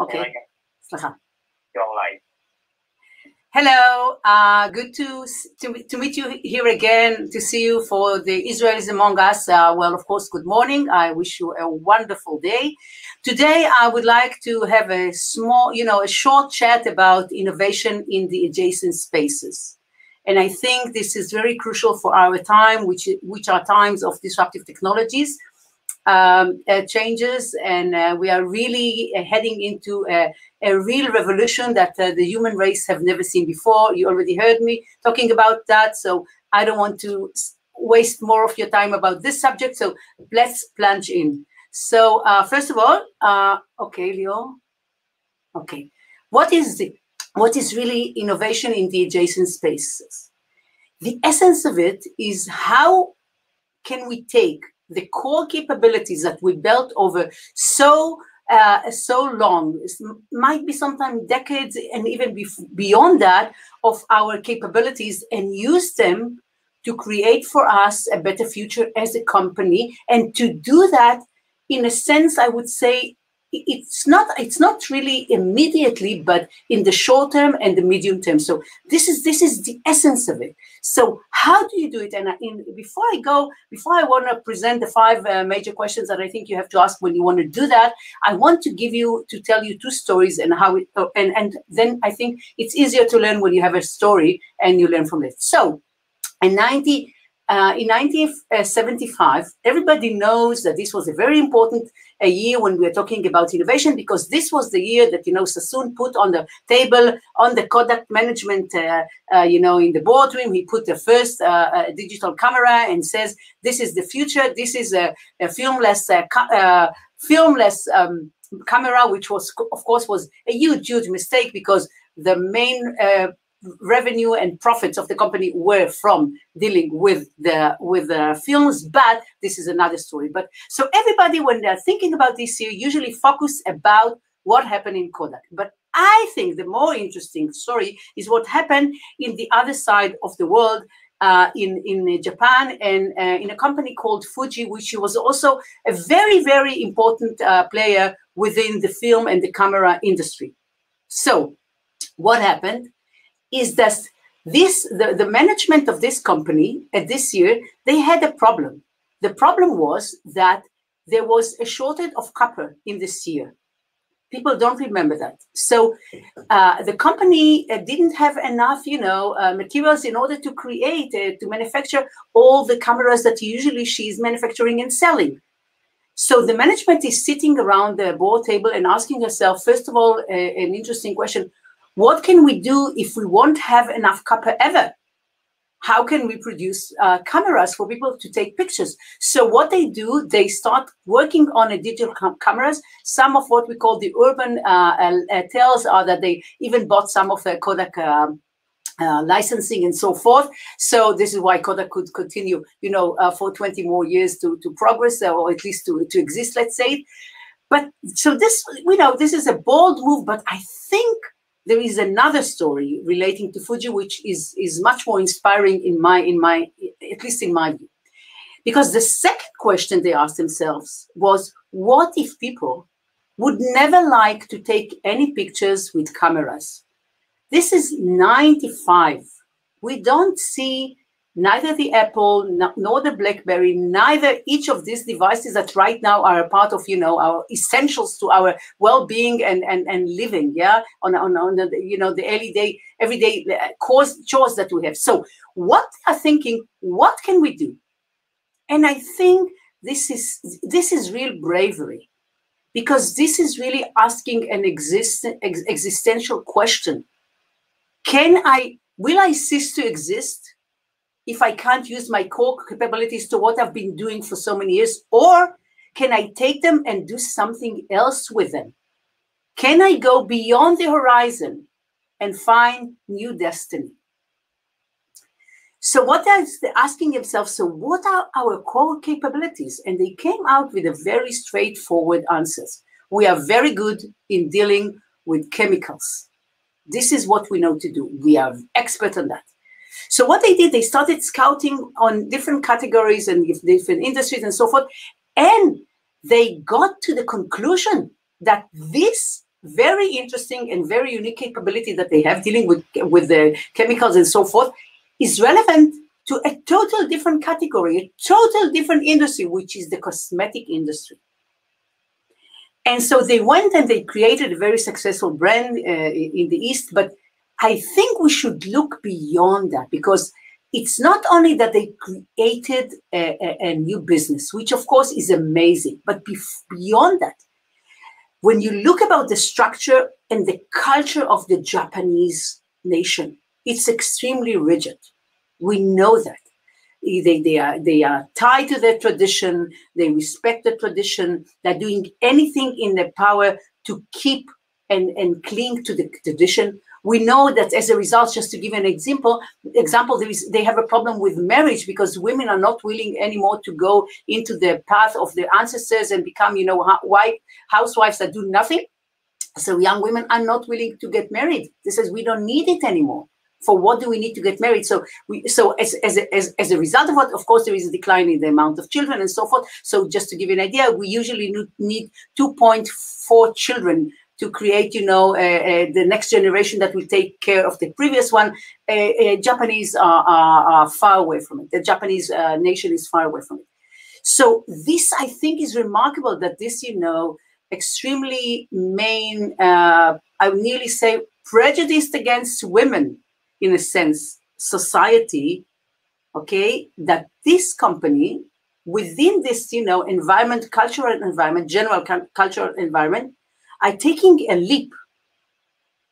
Okay. Hello, good to meet you here again, to see you for the Israelis Among Us. Well, of course, good morning. I wish you a wonderful day. Today, I would like to have a small, a short chat about innovation in the adjacent spaces. And I think this is very crucial for our time, which are times of disruptive technologies, changes, and we are really heading into a real revolution that the human race have never seen before. You already heard me talking about that, so I don't want to waste more of your time about this subject, so let's plunge in. So first of all, okay, Leo, okay, what is really innovation in the adjacent spaces? The essence of it is how can we take the core capabilities that we built over so long, it might be sometimes decades and even beyond that, of our capabilities, and use them to create for us a better future as a company. And to do that, in a sense, I would say, it's not really immediately, but in the short term and the medium term. So this is the essence of it. So how do you do it? And before I want to present the 5 major questions that I think you have to ask when you want to do that, I want to tell you 2 stories and how it, and then I think it's easier to learn when you have a story and you learn from it. So in 1975, everybody knows that this was a very important year when we are talking about innovation, because this was the year that, Sassoon put on the table, on the Kodak management, in the boardroom, he put the first digital camera and says, this is the future, this is a filmless camera, which was, of course, was a huge mistake, because the main revenue and profits of the company were from dealing with the films, but this is another story. But so everybody, when they're thinking about this year, usually focus about what happened in Kodak. But I think the more interesting story is what happened in the other side of the world, in Japan, and in a company called Fuji, which was also a very, very important player within the film and the camera industry. So what happened is that the management of this company at this year, they had a problem. The problem was that there was a shortage of copper in this year. People don't remember that. So the company didn't have enough, materials in order to create, to manufacture all the cameras that usually she's manufacturing and selling. So the management is sitting around the board table and asking herself, first of all, an interesting question: what can we do if we won't have enough copper ever? How can we produce cameras for people to take pictures? So what they do, they start working on a digital cameras. Some of what we call the urban tales are that they even bought some of the Kodak licensing and so forth. So this is why Kodak could continue, for 20 more years to progress, or at least to exist, let's say. But so this, this is a bold move, but I think there is another story relating to Fuji, which is much more inspiring at least in my view. Because the second question they asked themselves was, what if people would never like to take any pictures with cameras? This is 95. We don't see neither the Apple nor the BlackBerry, neither each of these devices that right now are a part of, our essentials to our well-being and living, on the, the everyday chores that we have. So what they are thinking, what can we do? And I think this is real bravery, because this is really asking an existential question. Will I cease to exist if I can't use my core capabilities to what I've been doing for so many years? Or can I take them and do something else with them? Can I go beyond the horizon and find new destiny? So what they're asking themselves, so what are our core capabilities? And they came out with a very straightforward answers. We are very good in dealing with chemicals. This is what we know to do. We are expert on that. So what they did, they started scouting on different categories and different industries and so forth. And they got to the conclusion that this very interesting and very unique capability that they have dealing with the chemicals and so forth is relevant to a total different category, a total different industry, which is the cosmetic industry. And so they went and they created a very successful brand in the East, but I think we should look beyond that, because it's not only that they created a new business, which of course is amazing, but beyond that, when you look about the structure and the culture of the Japanese nation, it's extremely rigid. We know that. They are tied to their tradition, they respect the tradition, they're doing anything in their power to keep and cling to the tradition. We know that as a result, just to give an example, they have a problem with marriage because women are not willing anymore to go into the path of their ancestors and become, housewives that do nothing. So young women are not willing to get married. They says we don't need it anymore. For what do we need to get married? So as a result of what, of course, there is a decline in the amount of children and so forth. So just to give you an idea, we usually need 2.4 children to create, the next generation that will take care of the previous one. Japanese are far away from it. The Japanese nation is far away from it. So this, I think, is remarkable that this, extremely main, I would nearly say, prejudiced against women, in a sense, society, okay, that this company, within this, environment, cultural environment, general cultural environment, are taking a leap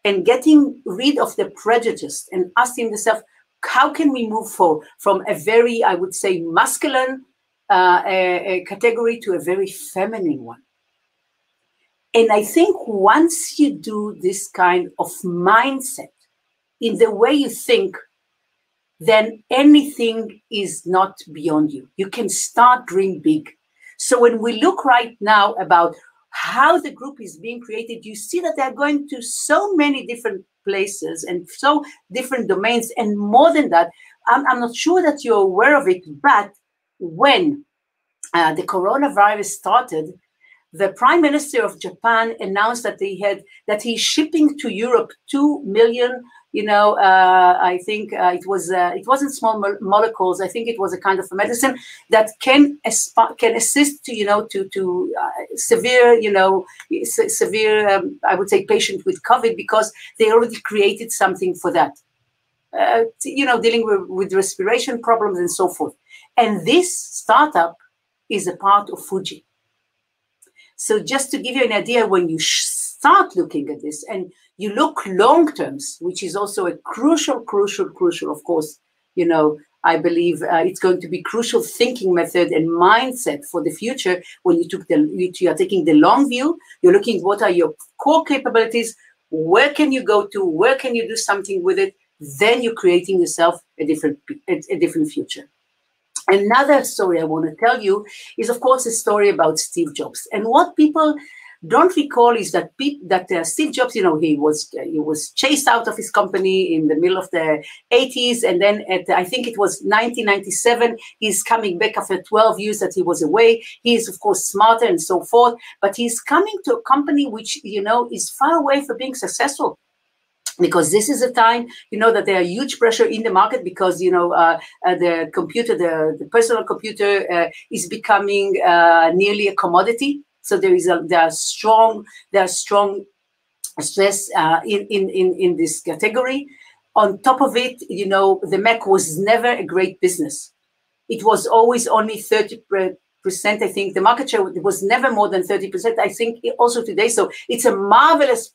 and getting rid of the prejudice and asking themselves, how can we move from a very, I would say, masculine category to a very feminine one? And I think once you do this kind of mindset in the way you think, then anything is not beyond you. You can start dream big. So when we look right now about how the group is being created, you see that they're going to so many different places and so different domains. And more than that, I'm not sure that you're aware of it, but when the coronavirus started, the Prime Minister of Japan announced that he's shipping to Europe 2 million. I think it wasn't small molecules. I think it was a kind of a medicine that can assist to severe, I would say, patient with COVID, because they already created something for that. Dealing with respiration problems and so forth. And this startup is a part of Fuji. So just to give you an idea, when you start looking at this and you look long terms, which is also a crucial, of course, I believe it's going to be crucial thinking method and mindset for the future. When you are taking the long view, you're looking what are your core capabilities, where can you go to, where can you do something with it, then you're creating yourself a different future. Another story I want to tell you is, of course, a story about Steve Jobs. And what people don't recall is that Steve Jobs, he was chased out of his company in the middle of the 80s, and then I think it was 1997, he's coming back after 12 years that he was away. He is, of course, smarter and so forth, but he's coming to a company which, is far away from being successful. Because this is a time, that there are huge pressure in the market because, the computer, the personal computer is becoming nearly a commodity. So there are strong stress in this category. On top of it, the Mac was never a great business. It was always only 30%. I think the market share was never more than 30%. I think also today. So it's a marvelous,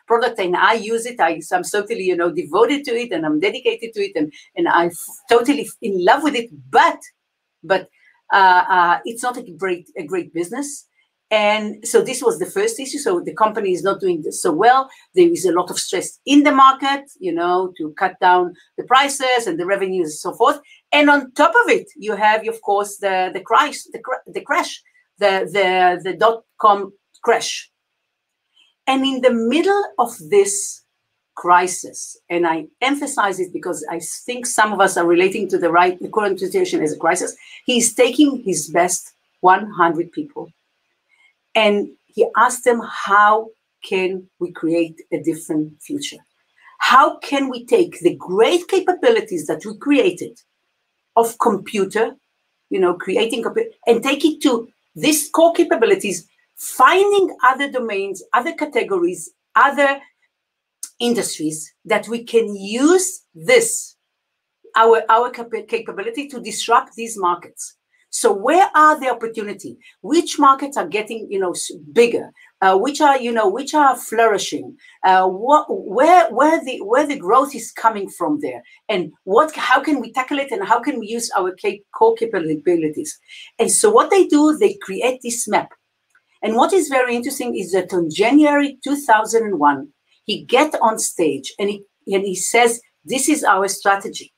product, and I use it. I'm totally, devoted to it, and I'm dedicated to it, and I'm totally in love with it. But it's not a great business. And so this was the first issue. So the company is not doing this so well. There is a lot of stress in the market, to cut down the prices and the revenues and so forth. And on top of it, you have, of course, the crash, the dot-com crash. And in the middle of this crisis, and I emphasize it because I think some of us are relating to the current situation as a crisis, he's taking his best 100 people. And he asked them how can we create a different future? How can we take the great capabilities that we created of computer, creating and take it to these core capabilities, finding other domains, other categories, other industries that we can use this, our capability to disrupt these markets. So where are the opportunity? Which markets are getting, bigger? Which are flourishing? Where the growth is coming from there? And how can we tackle it? And how can we use our core capabilities? And so what they do, they create this map. And what is very interesting is that on January 2001, he get on stage and he says, "This is our strategy.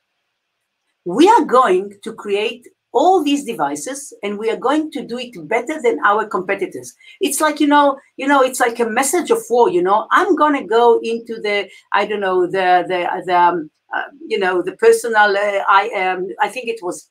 We are going to create all these devices, and we are going to do it better than our competitors." It's like, it's like a message of war. I'm going to go into the personal. I think it was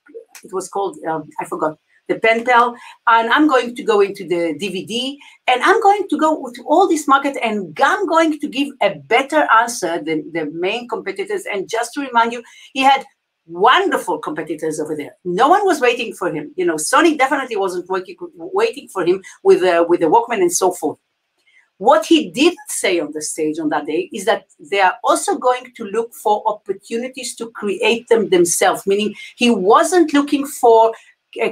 called. I forgot. The pen pal, and I'm going to go into the DVD, and I'm going to go to all this market, and I'm going to give a better answer than the main competitors. And just to remind you, he had wonderful competitors over there. No one was waiting for him. Sony definitely wasn't waiting for him with the Walkman and so forth. What he did say on the stage on that day is that they are also going to look for opportunities to create them themselves, meaning he wasn't looking for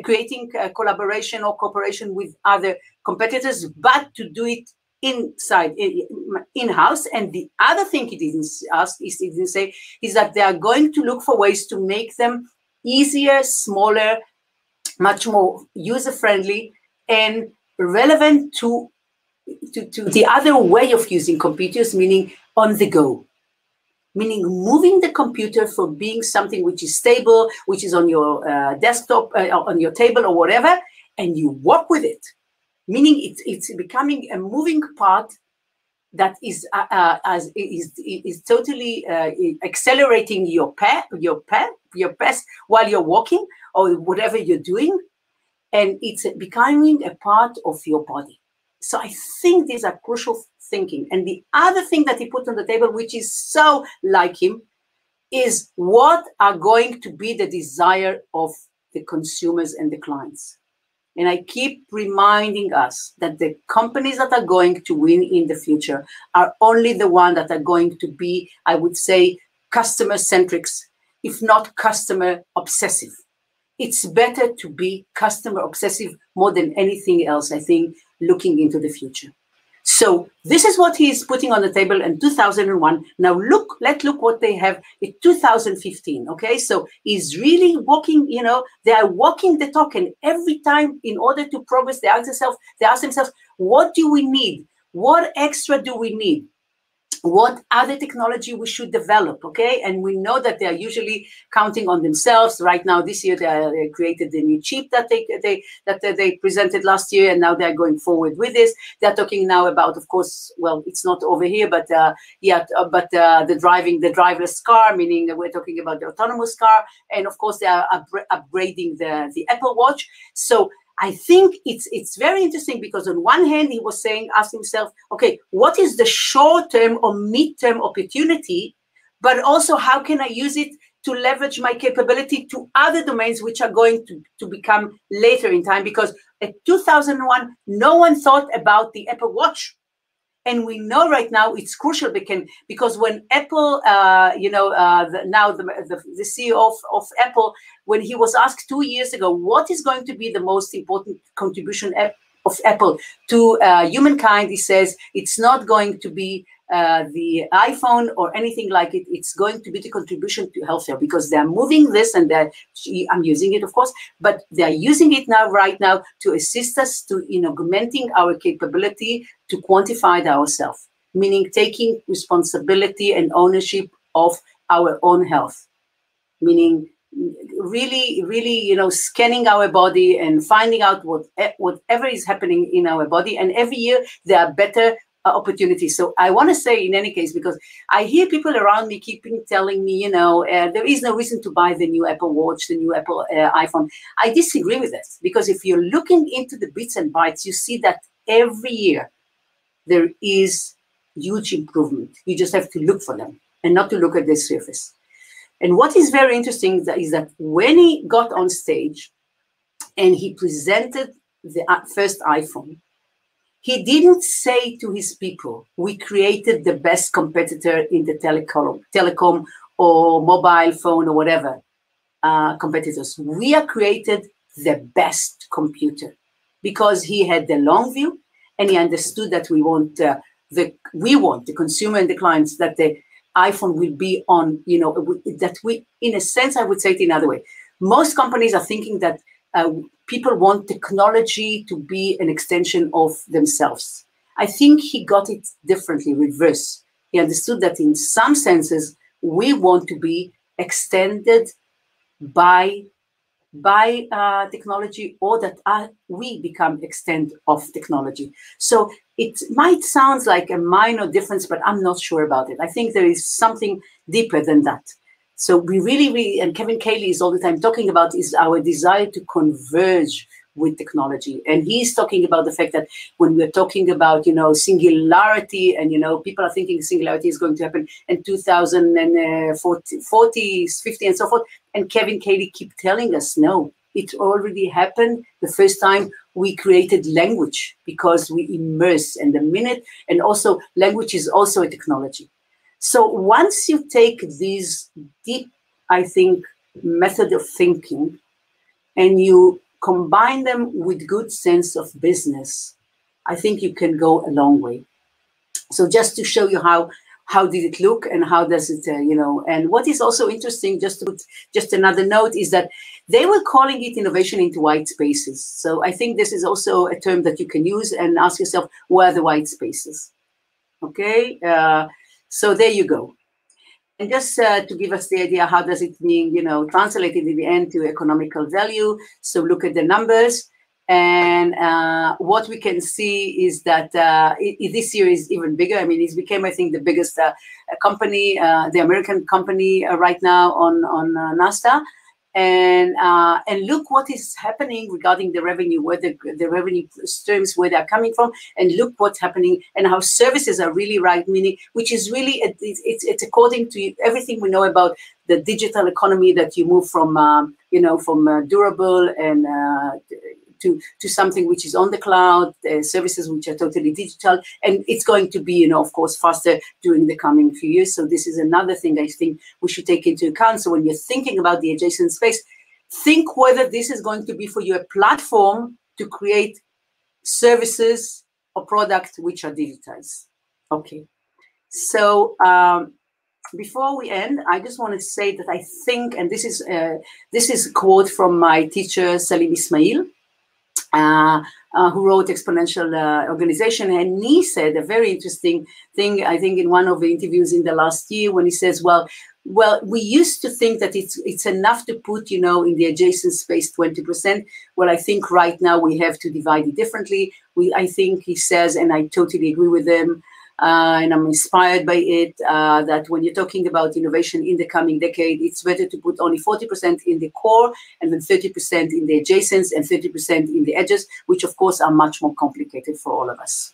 creating a collaboration or cooperation with other competitors, but to do it in-house. And the other thing he didn't say is that they are going to look for ways to make them easier, smaller, much more user-friendly, and relevant to the other way of using computers, meaning on the go. Meaning moving the computer from being something which is stable, which is on your desktop, on your table or whatever, and you walk with it. Meaning it's becoming a moving part that is totally accelerating your pace while you're walking or whatever you're doing, and it's becoming a part of your body. So I think these are crucial thinking. And the other thing that he put on the table, which is so like him, is what are going to be the desire of the consumers and the clients. And I keep reminding us that the companies that are going to win in the future are only the ones that are going to be, I would say, customer-centric, if not customer-obsessive. It's better to be customer-obsessive more than anything else, I think, looking into the future. So this is what he is putting on the table in 2001. Now let's look what they have in 2015. Okay, so he's really walking. They are walking the talk, and every time, in order to progress, they ask themselves, what do we need? What extra do we need? What other technology we should develop, okay? And we know that they are usually counting on themselves. Right now, this year, they created the new chip that they presented last year, and now they're going forward with this. They're talking now about, of course, well, it's not over here, but the driverless car, meaning that we're talking about the autonomous car, and of course, they are upgrading the Apple Watch. So I think it's very interesting because on one hand, he was asking himself, okay, what is the short-term or mid-term opportunity, but also how can I use it to leverage my capability to other domains which are going to become later in time? Because in 2001, no one thought about the Apple Watch. And we know right now it's crucial because when Apple, the CEO of Apple, when he was asked 2 years ago, what is going to be the most important contribution of Apple to humankind, he says it's not going to be the iPhone or anything like it. It's going to be the contribution to healthcare because they're moving this, and I'm using it, of course, but they're using it right now to assist us in augmenting our capability to quantify ourselves, meaning taking responsibility and ownership of our own health, meaning really, scanning our body and finding out whatever is happening in our body. And every year there are better opportunities. So I want to say, in any case, because I hear people around me keeping telling me, there is no reason to buy the new Apple Watch, the new Apple iPhone. I disagree with this, because if you're looking into the bits and bytes, you see that every year there is huge improvement. You just have to look for them and not to look at the surface. And what is very interesting is that when he got on stage and he presented the first iPhone, he didn't say to his people, we created the best competitor in the telecom or mobile phone or whatever competitors. We have created the best computer, because he had the long view and he understood that we want the consumer and the clients, that the iPhone will be on, that we, in a sense, I would say it another way. Most companies are thinking that people want technology to be an extension of themselves. I think he got it differently, reverse. He understood that in some senses, we want to be extended by technology, or that we become extent of technology. So it might sound like a minor difference, but I'm not sure about it. I think there is something deeper than that. So we really, and Kevin Cayley is all the time talking about, is our desire to converge with technology. And he's talking about the fact that when we're talking about, singularity, and, people are thinking singularity is going to happen in 2040, 50, and so forth. And Kevin Cayley keep telling us, no, it already happened the first time we created language, because we immerse, and and also language is also a technology. So once you take these deep, I think, method of thinking, and you combine them with good sense of business, I think you can go a long way. So just to show you how did it look, and how does it, and what is also interesting, just to put just another note, is that they were calling it innovation into white spaces. So I think this is also a term that you can use and ask yourself, where are the white spaces? Okay, so there you go. And just to give us the idea, how does it mean, translated in the end to economical value? So look at the numbers. And what we can see is that this year is even bigger. I mean, it's became, I think, the biggest company, the American company right now on NASDAQ. And look what is happening regarding the revenue, where the revenue streams, where they're coming from, and look what's happening, and how services are really right, meaning, which is really, it's according to everything we know about the digital economy, that you move from, from durable and to something which is on the cloud, services which are totally digital, and it's going to be, of course, faster during the coming few years. So this is another thing I think we should take into account. So when you're thinking about the adjacent space, think whether this is going to be for you a platform to create services or products which are digitized. Okay, so before we end, I just want to say that I think, and this is a quote from my teacher Salim Ismail, who wrote Exponential Organization, and he said a very interesting thing, I think, in one of the interviews in the last year, when he says, well, we used to think that it's enough to put, in the adjacent space 20%. Well, I think right now we have to divide it differently. I think he says, and I totally agree with him, and I'm inspired by it, that when you're talking about innovation in the coming decade, it's better to put only 40% in the core, and then 30% in the adjacents, and 30% in the edges, which of course are much more complicated for all of us.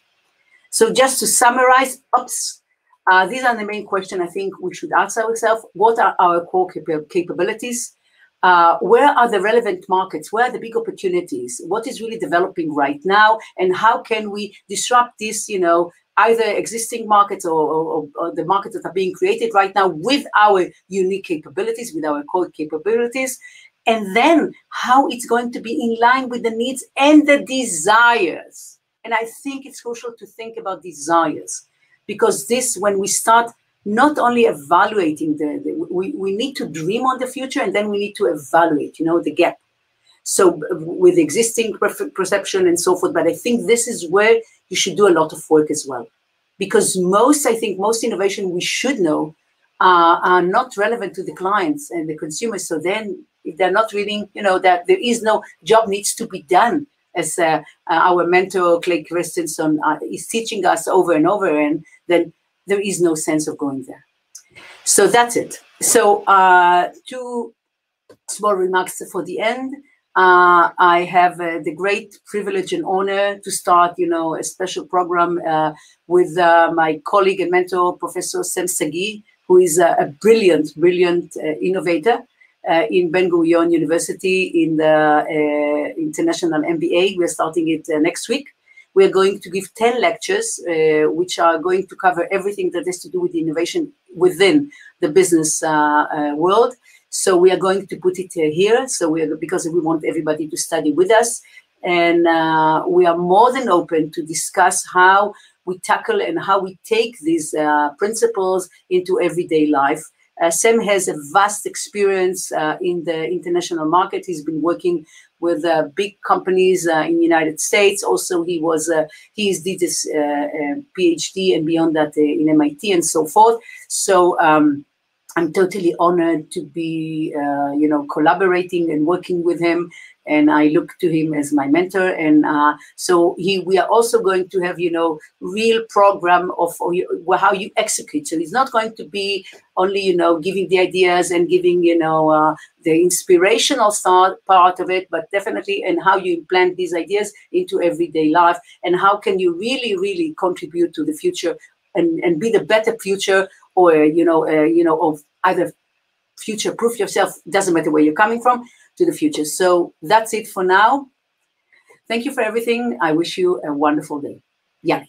So just to summarize, these are the main questions I think we should ask ourselves. What are our core capabilities? Where are the relevant markets? Where are the big opportunities? What is really developing right now? And how can we disrupt this, either existing markets or the markets that are being created right now with our unique capabilities, with our core capabilities, and then how it's going to be in line with the needs and the desires. And I think it's crucial to think about desires, because this, when we start not only evaluating we need to dream on the future, and then we need to evaluate, the gap. So with existing perception and so forth, but I think this is where you should do a lot of work as well. Because most innovation we should know are not relevant to the clients and the consumers. So then if they're not reading, that there is no job needs to be done, as our mentor, Clay Christensen, is teaching us over and over, and then there is no sense of going there. So that's it. So 2 small remarks for the end. I have the great privilege and honor to start, a special program with my colleague and mentor, Professor Sam Sagi, who is a brilliant innovator in Ben-Gurion University in the International MBA. We're starting it next week. We're going to give 10 lectures, which are going to cover everything that has to do with innovation within the business world. So we are going to put it here. So because we want everybody to study with us. And we are more than open to discuss how we tackle and how we take these principles into everyday life. Sam has a vast experience in the international market. He's been working with big companies in the United States. Also, he did his PhD and beyond that in MIT and so forth. So I'm totally honored to be, collaborating and working with him. And I look to him as my mentor. And so we are also going to have, real program of how you execute. So it's not going to be only, giving the ideas and giving, the inspirational part of it, but definitely and how you implant these ideas into everyday life and how can you really, really contribute to the future and be the better future or, of either future-proof yourself, doesn't matter where you're coming from, to the future. So that's it for now. Thank you for everything. I wish you a wonderful day. Yeah.